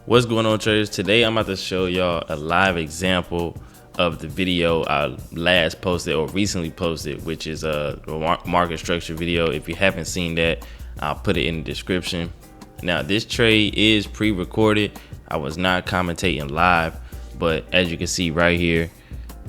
What's going on, traders? Today I'm about to show y'all a live example of the video I last posted or recently posted, which is a market structure video. If you haven't seen that, I'll put it in the description. Now, this trade is pre-recorded. I was not commentating live, but as you can see right here,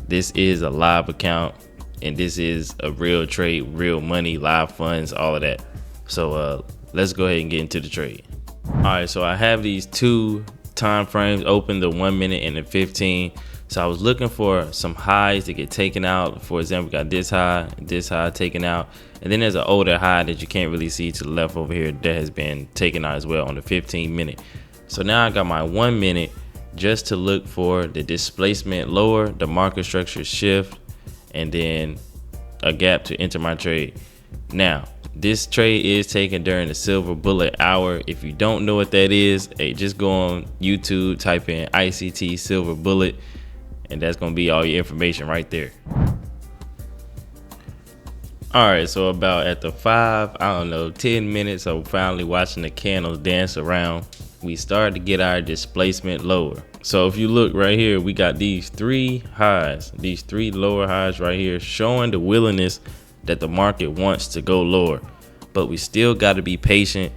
this is a live account and this is a real trade, real money, live funds, all of that. So let's go ahead and get into the trade. All right, so I have these two time frames open, the 1 minute and the 15. So I was looking for some highs to get taken out. For example, we got this high taken out, and then there's an older high that you can't really see to the left over here that has been taken out as well on the 15 minute. So now I got my 1 minute just to look for the displacement lower, the market structure shift, and then a gap to enter my trade. Now, this trade is taken during the silver bullet hour. If you don't know what that is, hey, just go on YouTube, type in ICT silver bullet, and that's gonna be all your information right there. All right, so about at the 10 minutes of finally watching the candles dance around, we started to get our displacement lower. So if you look right here, we got these three highs, these three lower highs right here, showing the willingness that the market wants to go lower, but we still got to be patient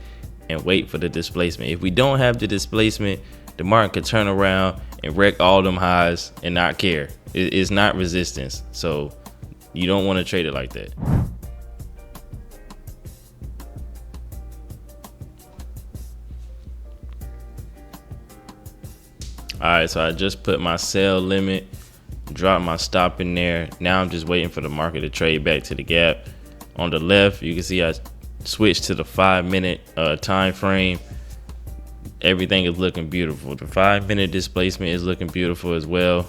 and wait for the displacement. If we don't have the displacement, the market could turn around and wreck all them highs and not care. It's not resistance, so you don't want to trade it like that. All right, so I just put my sell limit, drop my stop in there. Now I'm just waiting for the market to trade back to the gap. On the left, you can see I switched to the 5 minute time frame. Everything is looking beautiful. The 5 minute displacement is looking beautiful as well,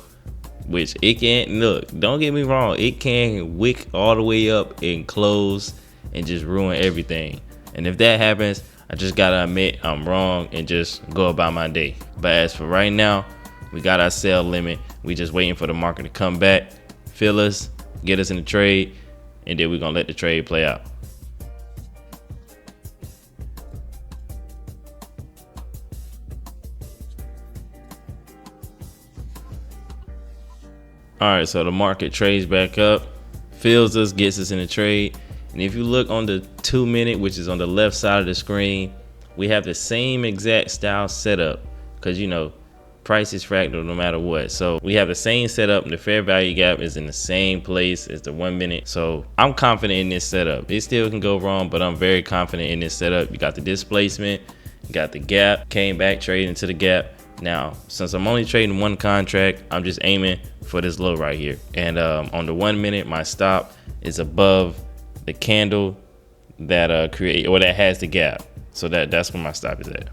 which it can't look. Don't get me wrong, it can wick all the way up and close and just ruin everything. And if that happens, I just gotta admit I'm wrong and just go about my day. But as for right now, we got our sell limit. We just waiting for the market to come back, fill us, get us in the trade, and then we're gonna let the trade play out. All right, so the market trades back up, fills us, gets us in the trade. And if you look on the 2 minute, which is on the left side of the screen, we have the same exact style setup, because you know, price is fractal no matter what. So we have the same setup, and the fair value gap is in the same place as the 1 minute. So I'm confident in this setup. It still can go wrong, but I'm very confident in this setup. You got the displacement, you got the gap, came back trading to the gap. Now, since I'm only trading one contract, I'm just aiming for this low right here. And on the 1 minute, my stop is above the candle that that has the gap. So that's where my stop is at.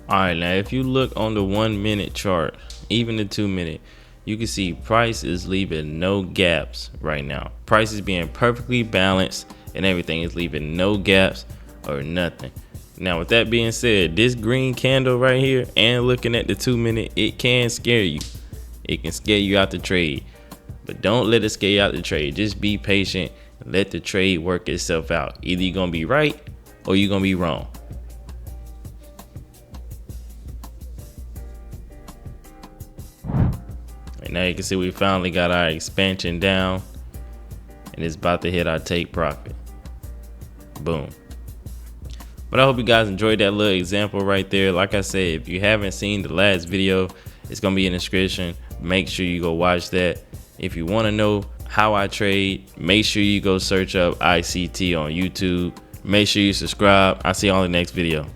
All right, now if you look on the 1 minute chart, even the 2 minute, you can see price is leaving no gaps right now. Price is being perfectly balanced and everything is leaving no gaps or nothing. Now, with that being said, this green candle right here and looking at the 2 minute, it can scare you. It can scare you out the trade, but don't let it scare you out the trade. Just be patient and let the trade work itself out. Either you're gonna be right or you're gonna be wrong. And now you can see we finally got our expansion down and it's about to hit our take profit. Boom. But I hope you guys enjoyed that little example right there. Like I said, if you haven't seen the last video, It's gonna be in the description. Make sure you go watch that. If you want to know how I trade, make sure you go search up ICT on YouTube. Make sure you subscribe. I'll see you on the next video.